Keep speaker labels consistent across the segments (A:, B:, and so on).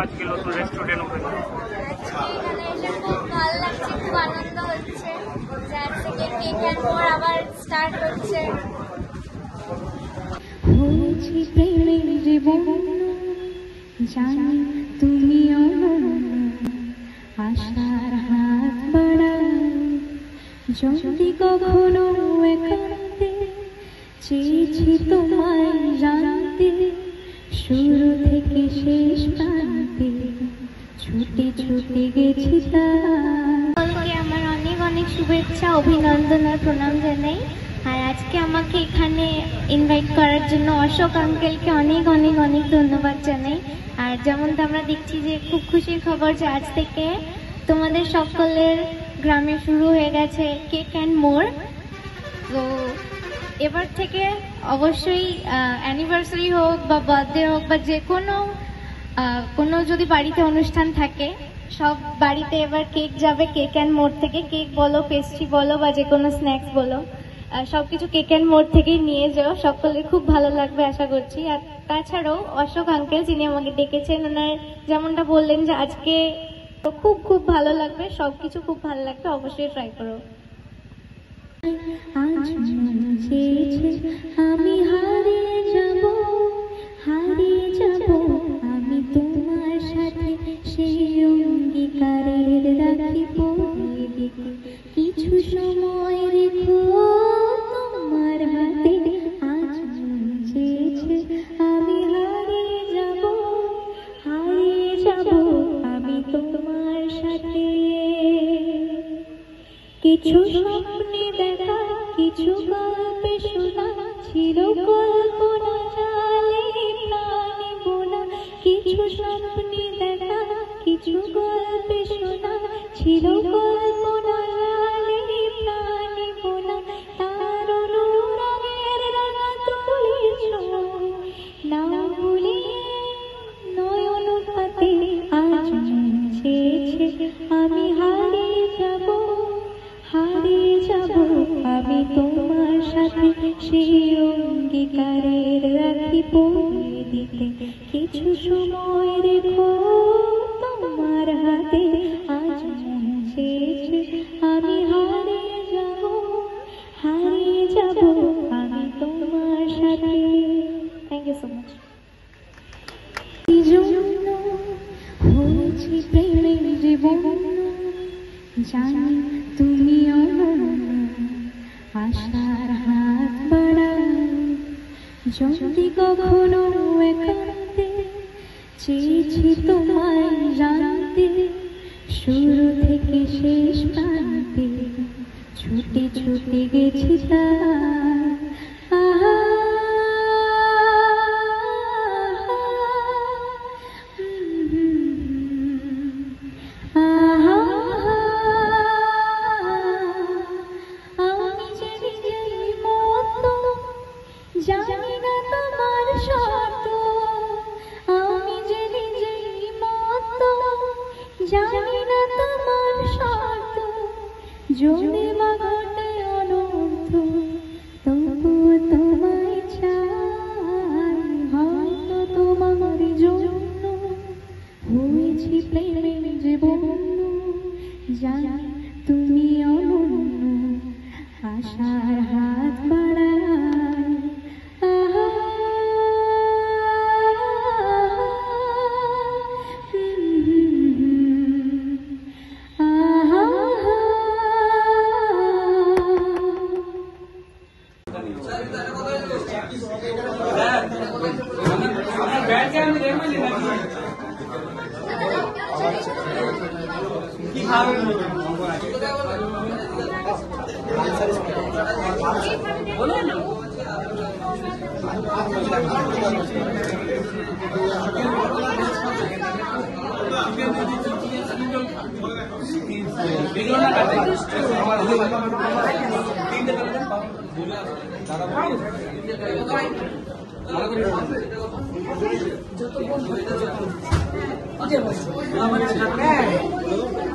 A: আজকে নতুন restaurant open
B: ভালো লাগছে, খুব আনন্দ হচ্ছে যে আজ থেকে কেক অ্যান্ড মোর আবার স্টার্ট হচ্ছে।
C: হয়েছি প্রেমের জীবন জানি তুমি আশার হাত বাড়াও যদি কখনো একান্তে চেয়েছি তোমায় জানতে শুরু থেকে শেষ প্রান্তে ছুটে ছুটে গেছি তাকে আমার অনেক অনেক শুভেচ্ছা অভিনন্দন আর প্রণাম জানাই। আর আজকে আমাকে এখানে ইনভাইট করার জন্য অশোক আঙ্কেলকে অনেক অনেক অনেক ধন্যবাদ জানাই। আর যেমনটা আমরা দেখছি যে খুব খুশির খবর যে আজ থেকে তোমাদের সকলের গ্রামে শুরু হয়ে গেছে কেক অ্যান্ড মোর। তো এবার থেকে অবশ্যই অ্যানিভার্সারি হোক বা বার্থডে হোক বা যে কোনো যদি বাড়িতে অনুষ্ঠান থাকে সব বাড়িতে এবার কেক যাবে কেক অ্যান্ড মোর থেকে। কেক বলো, পেস্ট্রি বলো বা যে কোনো স্ন্যাক্স বলো, সবকিছু কেক অ্যান্ড মোর থেকেই নিয়ে যাও, সকলের খুব ভালো লাগবে আশা করছি। আর তাছাড়াও অশোক আঙ্কেল যিনি আমাকে ডেকেছেন, ওনার যেমনটা বললেন যে আজকে খুব খুব ভালো লাগবে, সবকিছু খুব ভালো লাগবে, অবশ্যই ট্রাই করো। আমি হারিয়ে যাব আমি তোমার সাথে সেই অঙ্গীকারের রাখিব কিছু সময় রেখো তোমার হাতে আজ চেয়েছে আমি হারিয়ে যাব আমি তোমার সাথে কিছু স্বপ্নে দেখা কিছু গল্পে শোনা ছিল কল্পনা জালে প্রাণে বোনা কিছু স্বপ্নে দেখা কিছু গল্পে শোনা ছিল কল্পনা জালে প্রাণে বোনা তার অনুরাগের রাঙা তুলিছ না ভুলে নয়ন পাতে আজ চেয়েছে আমি হারিয়ে যাব আমি তোমার সাথে সেই অঙ্গীকারের রাখি পরিয়ে দিতে কিছু সময় রেখো তোমার হাতে আজ চেয়েছে আমি হারিয়ে যাব আমি তোমার সাথে। Thank you so much. হয়েছি প্রেমের জীবন জানি তুমি আশার হাত বাড়াও যদি কখনো একান্তে চেয়েছি তোমায় জানতে শুরু থেকে শেষ প্রান্তে ছুটে ছুটে গেছি জানি না তোমার শর্ত আমি যে নিজেই মতো জানি না তোমার শর্ত যদি বা ঘটে অনর্থ তবু তোমায় চাই হয়তো তোমার জন্য হয়েছি প্রেমের জীবন জানি তুমি অনন্য আশার হাত বাড়ায়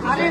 D: আরে